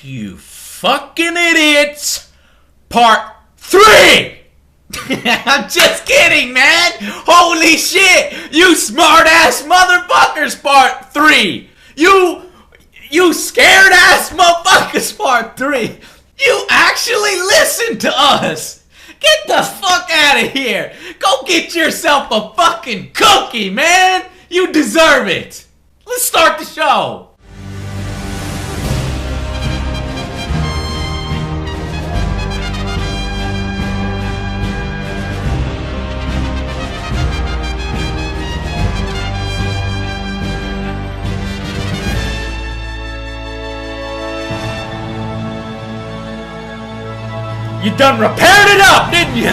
You fucking idiots! Part 3! I'm just kidding, man! Holy shit! You smart-ass motherfuckers, Part 3! You scared-ass motherfuckers, Part 3! You actually listened to us! Get the fuck out of here! Go get yourself a fucking cookie, man! You deserve it! Let's start the show! You done repaired it up, didn't you?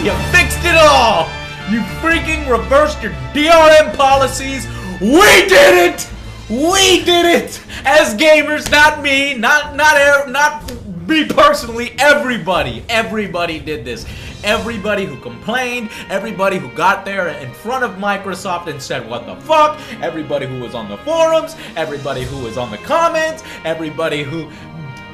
You fixed it all! You freaking reversed your DRM policies! We did it! We did it! As gamers, not me, not me personally, everybody did this. Everybody who complained, everybody who got there in front of Microsoft and said what the fuck, everybody who was on the forums, everybody who was on the comments, everybody who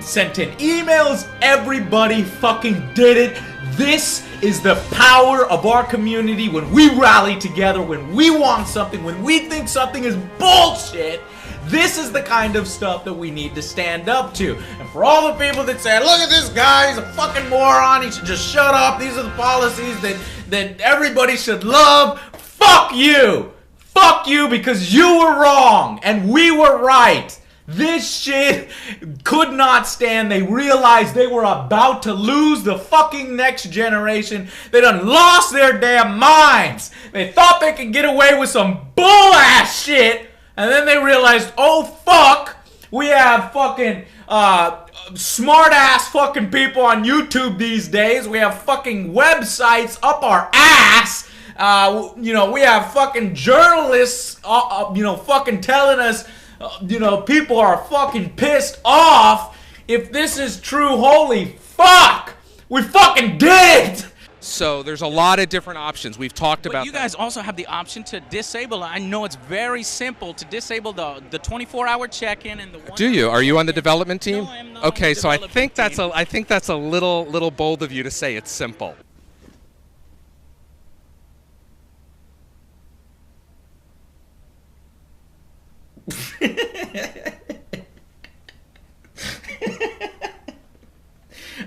sent in emails, everybody fucking did it. This is the power of our community when we rally together, when we want something, when we think something is bullshit. This is the kind of stuff that we need to stand up to. And for all the people that say, look at this guy, he's a fucking moron, he should just shut up, these are the policies that everybody should love, fuck you! Fuck you, because you were wrong and we were right. This shit could not stand. They realized they were about to lose the fucking next generation. They done lost their damn minds. They thought they could get away with some bull-ass shit, and then they realized, oh fuck, we have fucking smart-ass fucking people on YouTube these days. We have fucking websites up our ass. We have fucking journalists, fucking telling us, people are fucking pissed off. If this is true, holy fuck! We fucking did it! So there's a lot of different options. We've talked about you guys also have the option to disable. I know it's very simple to disable the 24-hour check-in and the one. Do you? Are you on the development team? No, I'm not. Okay, on the so I think team. that's a little bold of you to say it's simple.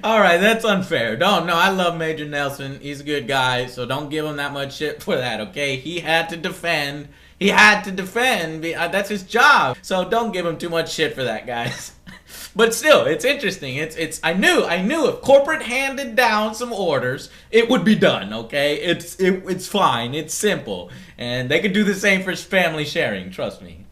Alright, that's unfair. No, I love Major Nelson. He's a good guy, so don't give him that much shit for that, okay? He had to defend. That's his job. So don't give him too much shit for that, guys. But still, it's interesting. I knew if corporate handed down some orders, it would be done, okay? It's fine. It's simple. And they could do the same for family sharing, trust me.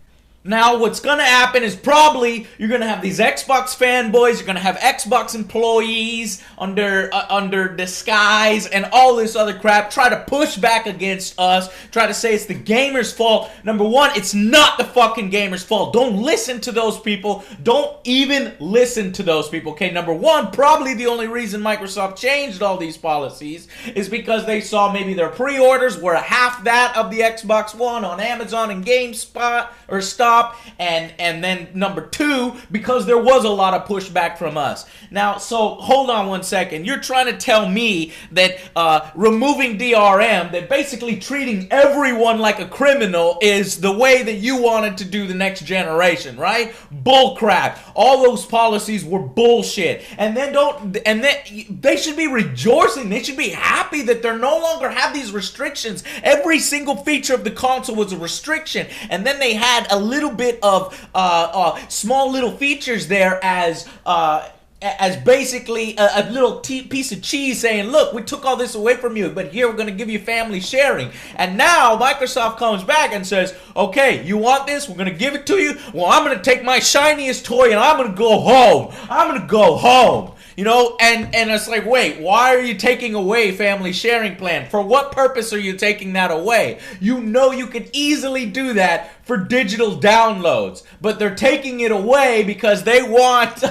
Now, what's gonna happen is probably you're gonna have these Xbox fanboys, you're gonna have Xbox employees under disguise and all this other crap try to push back against us, try to say it's the gamers' fault. Number one, it's not the fucking gamers' fault. Don't listen to those people. Don't even listen to those people, okay? Number one, probably the only reason Microsoft changed all these policies is because they saw maybe their pre-orders were half that of the Xbox One on Amazon and GameSpot or Stop. And then number two, because there was a lot of pushback from us. Now, so hold on one second. You're trying to tell me that removing DRM, that basically treating everyone like a criminal is the way that you wanted to do the next generation, right? Bullcrap. All those policies were bullshit. And then they should be rejoicing. They should be happy that they no longer have these restrictions. Every single feature of the console was a restriction. And then they had a little bit of small little features there as basically a little piece of cheese saying, look, we took all this away from you, but here we're going to give you family sharing. And now Microsoft comes back and says, okay, you want this? We're going to give it to you? Well, I'm going to take my shiniest toy and I'm going to go home. And it's like, wait, why are you taking away family sharing plan? For what purpose are you taking that away? You know you could easily do that for digital downloads, but they're taking it away because they want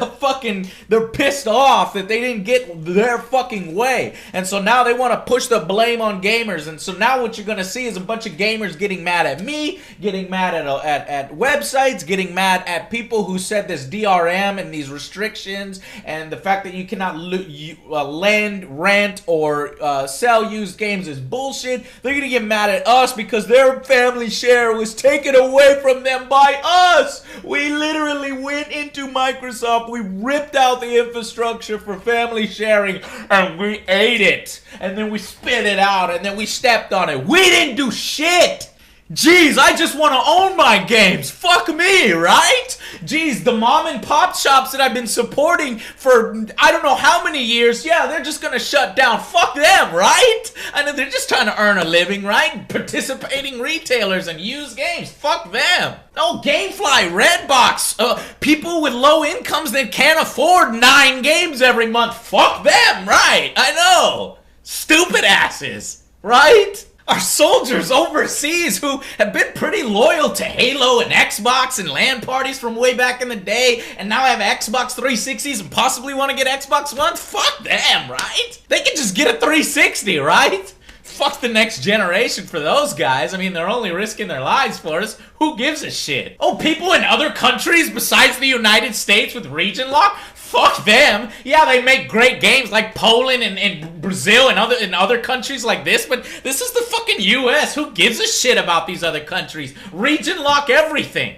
they're pissed off that they didn't get their fucking way. And so now they want to push the blame on gamers. And so now what you're going to see is a bunch of gamers getting mad at me, getting mad at websites, getting mad at people who said this DRM and these restrictions and the fact that you cannot lend, rent, or sell used games is bullshit. They're going to get mad at us because their family share was taken away from them by us. We literally went into Microsoft, we ripped out the infrastructure for family sharing, and we ate it. And then we spit it out, and then we stepped on it. We didn't do shit. Jeez, I just want to own my games. Fuck me, right? Jeez, the mom and pop shops that I've been supporting for I don't know how many years, yeah, they're just going to shut down. Fuck them, right? I know they're just trying to earn a living, right? Participating retailers and used games. Fuck them. Oh, Gamefly, Redbox, people with low incomes that can't afford 9 games every month. Fuck them, right? I know. Stupid asses, right? Our soldiers overseas who have been pretty loyal to Halo and Xbox and LAN parties from way back in the day and now have Xbox 360s and possibly want to get Xbox Ones, fuck them, right? They can just get a 360, right? Fuck the next generation for those guys. I mean, they're only risking their lives for us. Who gives a shit? Oh, people in other countries besides the United States with region lock? Fuck them. Yeah, they make great games like Poland and Brazil and other countries like this, but this is the fucking US. Who gives a shit about these other countries? Region lock everything.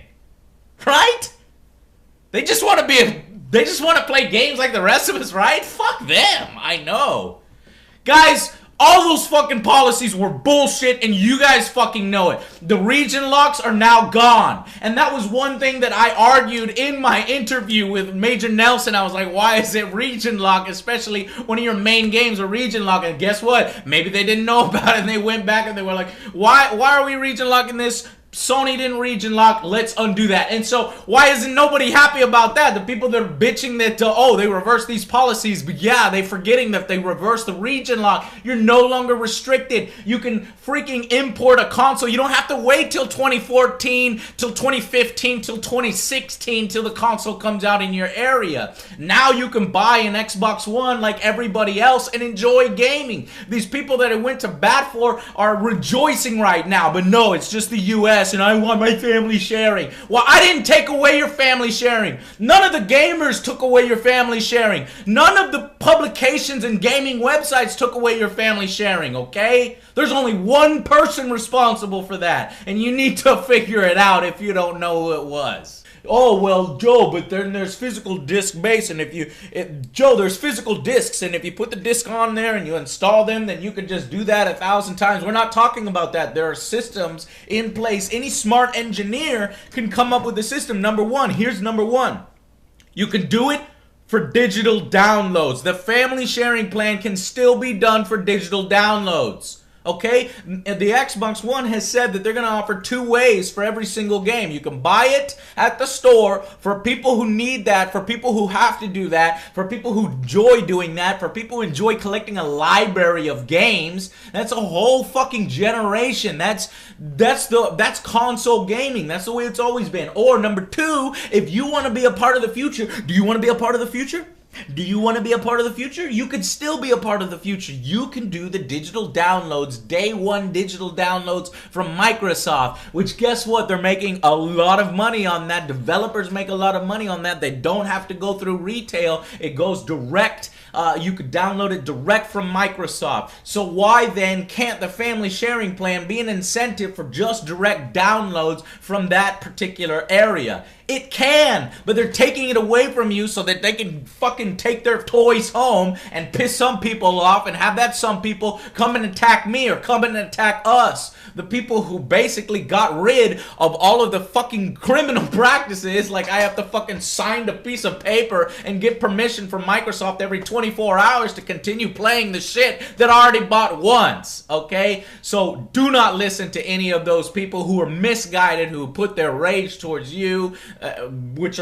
Right? They just want to play games like the rest of us, right? Fuck them. I know. Guys, all those fucking policies were bullshit and you guys fucking know it. The region locks are now gone. And that was one thing that I argued in my interview with Major Nelson. I was like, why is it region lock? Especially one of your main games are region lock. And guess what? Maybe they didn't know about it and they went back and they were like, why are we region locking this? Sony didn't region lock, let's undo that. And so why isn't nobody happy about that? The people that are bitching that, oh, they reversed these policies, but yeah, they forgetting that they reversed the region lock. You're no longer restricted. You can freaking import a console. You don't have to wait till 2014, till 2015, till 2016, till the console comes out in your area. Now you can buy an Xbox One like everybody else and enjoy gaming. These people that I went to bat for are rejoicing right now, but no, it's just the US and I want my family sharing. Well, I didn't take away your family sharing. None of the gamers took away your family sharing. None of the publications and gaming websites took away your family sharing, okay? There's only one person responsible for that, and you need to figure it out if you don't know who it was. Oh, well, Joe, but then there's physical disk base, and Joe, there's physical disks, and if you put the disk on there and you install them, then you can just do that 1,000 times. We're not talking about that. There are systems in place. Any smart engineer can come up with a system. Number one, here's number one. You can do it for digital downloads. The family sharing plan can still be done for digital downloads. Okay, the Xbox One has said that they're going to offer 2 ways for every single game. You can buy it at the store for people who need that, for people who have to do that, for people who enjoy doing that, for people who enjoy collecting a library of games. That's a whole fucking generation. That's console gaming. That's the way it's always been. Or number 2, if you want to be a part of the future, do you want to be a part of the future? Do you want to be a part of the future? You could still be a part of the future. You can do the digital downloads, day one digital downloads from Microsoft, which guess what? They're making a lot of money on that. Developers make a lot of money on that. They don't have to go through retail. It goes direct. You could download it direct from Microsoft. So why then can't the family sharing plan be an incentive for just direct downloads from that particular area? It can, but they're taking it away from you so that they can fucking take their toys home and piss some people off and have that some people come and attack me or come and attack us. The people who basically got rid of all of the fucking criminal practices, like I have to fucking sign a piece of paper and get permission from Microsoft every 24 hours to continue playing the shit that I already bought once, okay? So do not listen to any of those people who are misguided, who put their rage towards you, which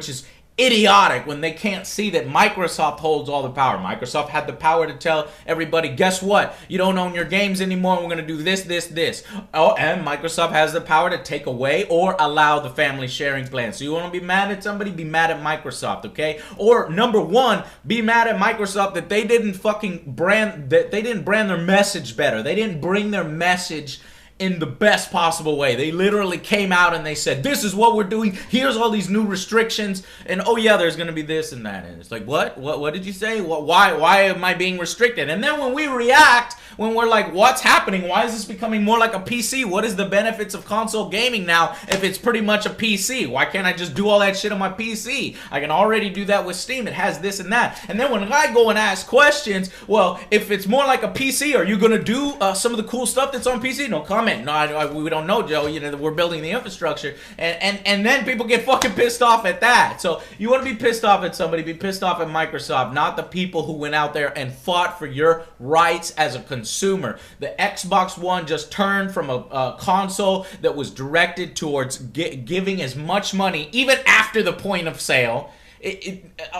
is idiotic when they can't see that Microsoft holds all the power. Microsoft had the power to tell everybody, guess what? You don't own your games anymore. We're going to do this, this, this. Oh, and Microsoft has the power to take away or allow the family sharing plan. So you want to be mad at somebody? Be mad at Microsoft, okay? Or number one, be mad at Microsoft that they didn't fucking brand their message better. They didn't bring their message in the best possible way. They literally came out and they said, this is what we're doing. Here's all these new restrictions. And oh yeah, there's going to be this and that. And it's like, what? What did you say? Why am I being restricted? And then when we react, when we're like, what's happening? Why is this becoming more like a PC? What is the benefits of console gaming now if it's pretty much a PC? Why can't I just do all that shit on my PC? I can already do that with Steam. It has this and that. And then when I go and ask questions, well, if it's more like a PC, are you going to do some of the cool stuff that's on PC? No comment. No, we don't know, Joe. You know, we're building the infrastructure. And then people get fucking pissed off at that. So you want to be pissed off at somebody, be pissed off at Microsoft, not the people who went out there and fought for your rights as a consumer. The Xbox One just turned from a console that was directed towards giving as much money, even after the point of sale.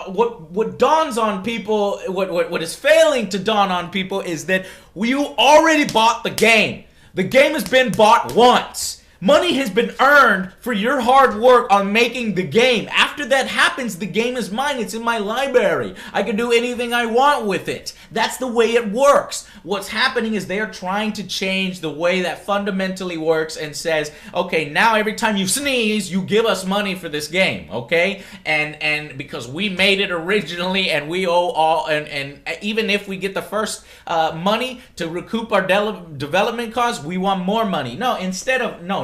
What dawns on people, what is failing to dawn on people is that you already bought the game. The game has been bought once. Money has been earned for your hard work on making the game. After that happens, the game is mine. It's in my library. I can do anything I want with it. That's the way it works. What's happening is they're trying to change the way that fundamentally works and says, okay, now every time you sneeze, you give us money for this game, okay? And because we made it originally and we owe all, and even if we get the first money to recoup our development costs, we want more money. No,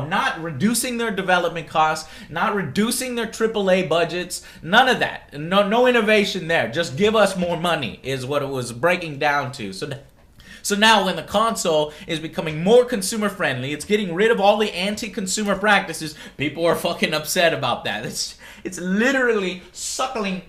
not reducing their development costs, not reducing their AAA budgets, none of that. No innovation there. Just give us more money is what it was breaking down to. So now when the console is becoming more consumer friendly, it's getting rid of all the anti-consumer practices, people are fucking upset about that. It's literally suckling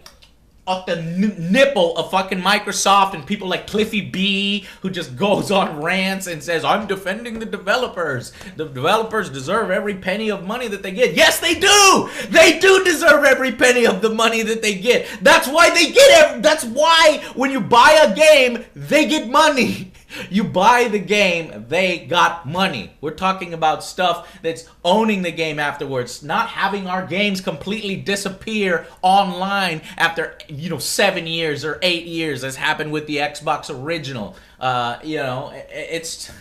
off the nipple of fucking Microsoft and people like Cliffy B, who just goes on rants and says, I'm defending the developers. The developers deserve every penny of money that they get. Yes, they do! They do deserve every penny of the money that they get. That's why they get that's why when you buy a game, they get money. You buy the game, they got money. We're talking about stuff that's owning the game afterwards, not having our games completely disappear online after, 7 years or 8 years, as happened with the Xbox original. It's...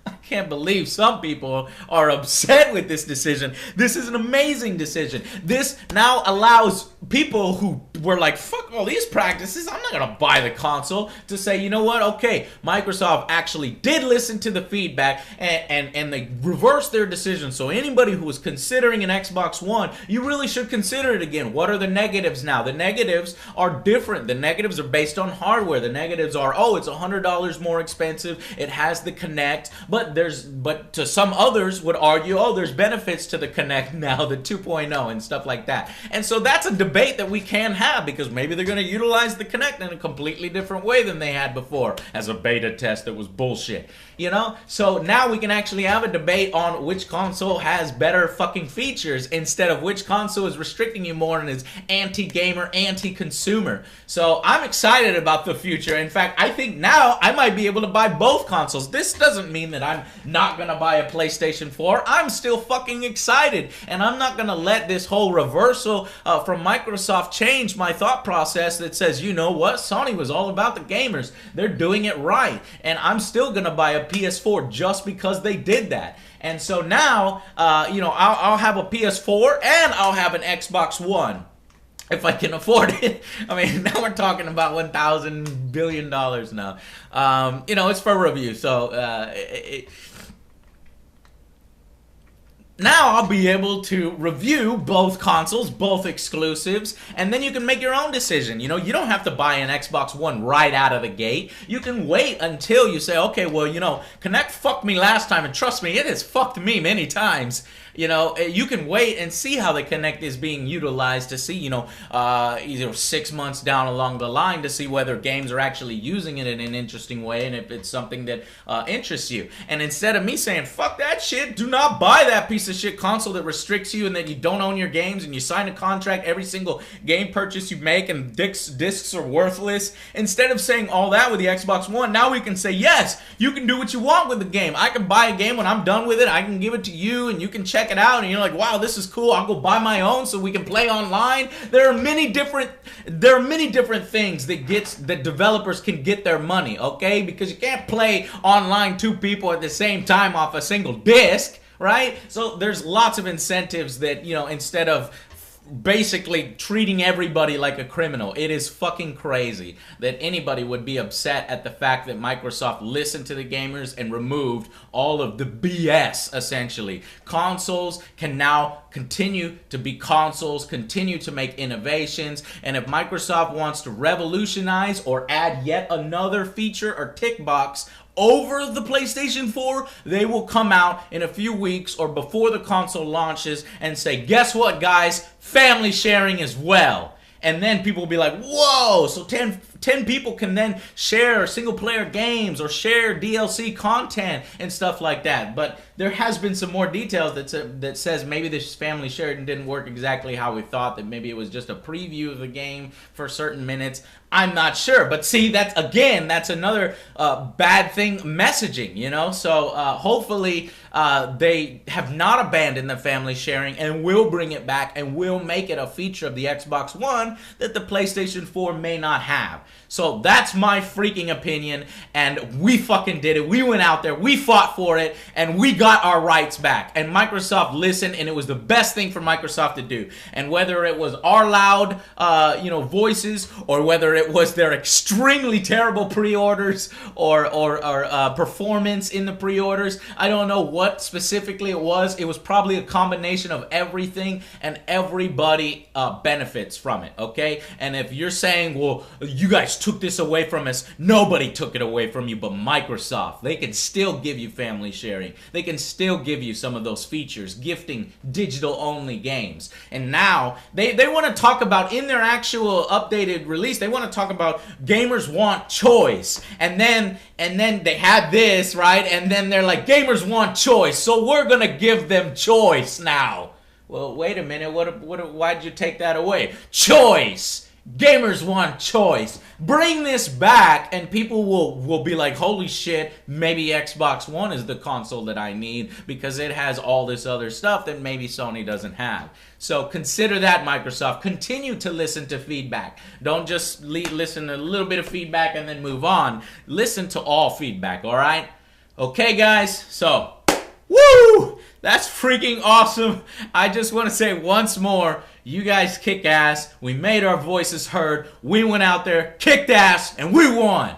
I can't believe some people are upset with this decision. This is an amazing decision. This now allows people who were like, fuck all these practices, I'm not going to buy the console, to say, you know what, okay, Microsoft actually did listen to the feedback and they reversed their decision. So anybody who was considering an Xbox One, you really should consider it again. What are the negatives now? The negatives are different. The negatives are based on hardware. The negatives are, oh, it's $100 more expensive. It has the Kinect, but to some others would argue, oh, there's benefits to the Kinect now, the 2.0 and stuff like that. And so that's a debate that we can have, because maybe they're going to utilize the Kinect in a completely different way than they had before as a beta test that was bullshit. So now we can actually have a debate on which console has better fucking features instead of which console is restricting you more and is anti-gamer, anti-consumer. So I'm excited about the future. In fact, I think now I might be able to buy both consoles. This doesn't mean that I'm not gonna buy a PlayStation 4. I'm still fucking excited, and I'm not gonna let this whole reversal from Microsoft change my thought process that says, you know what, Sony was all about the gamers. They're doing it right, and I'm still gonna buy a PS4 just because they did that. And so now, I'll have a PS4 and I'll have an Xbox One. If I can afford it. I mean, now we're talking about $1,000 billion now. It's for review. So, now I'll be able to review both consoles, both exclusives, and then you can make your own decision. You don't have to buy an Xbox One right out of the gate. You can wait until you say, okay, well, Kinect fucked me last time, and trust me, it has fucked me many times. You know, you can wait and see how the Kinect is being utilized to see, 6 months down along the line to see whether games are actually using it in an interesting way and if it's something that interests you. And instead of me saying, fuck that shit, do not buy that piece of shit console that restricts you and that you don't own your games and you sign a contract every single game purchase you make and discs are worthless. Instead of saying all that with the Xbox One, now we can say, yes, you can do what you want with the game. I can buy a game when I'm done with it. I can give it to you and you can check it out and you're like, wow, this is cool. I'll go buy my own so we can play online. There are many different things that developers can get their money, okay? Because you can't play online 2 people at the same time off a single disc, right? So there's lots of incentives that, instead of basically treating everybody like a criminal. It is fucking crazy that anybody would be upset at the fact that Microsoft listened to the gamers and removed all of the BS, essentially. Consoles can now continue to be consoles, continue to make innovations, and if Microsoft wants to revolutionize or add yet another feature or tick box over the PlayStation 4, they will come out in a few weeks or before the console launches and say, guess what, guys? Family sharing as well. And then people will be like, whoa, so 10 people can then share single-player games or share DLC content and stuff like that. But there has been some more details that says maybe this family sharing didn't work exactly how we thought, that maybe it was just a preview of the game for certain minutes. I'm not sure. But see, that's another bad thing, messaging, So hopefully they have not abandoned the family sharing and will bring it back and will make it a feature of the Xbox One that the PlayStation 4 may not have. So that's my freaking opinion, and we fucking did it. We went out there, we fought for it, and we got our rights back. And Microsoft listened, and it was the best thing for Microsoft to do. And whether it was our loud, voices, or whether it was their extremely terrible pre-orders or performance in the pre-orders, I don't know what specifically it was. It was probably a combination of everything, and everybody benefits from it, okay? And if you're saying, well, you guys took this away from us, nobody took it away from you but Microsoft. They can still give you family sharing. They can still give you some of those features, gifting digital-only games. And now, they want to talk about, in their actual updated release, they want to talk about gamers want choice. And then they had this, right? And then they're like, gamers want choice, so we're going to give them choice now. Well, wait a minute, why'd you take that away? Choice! Gamers want choice. Bring this back and people will be like, holy shit, maybe Xbox One is the console that I need because it has all this other stuff that maybe Sony doesn't have. So consider that, Microsoft. Continue to listen to feedback. Don't just listen to a little bit of feedback and then move on. Listen to all feedback, all right? Okay, guys, so, woo! That's freaking awesome. I just want to say once more, you guys kick ass. We made our voices heard. We went out there, kicked ass, and we won.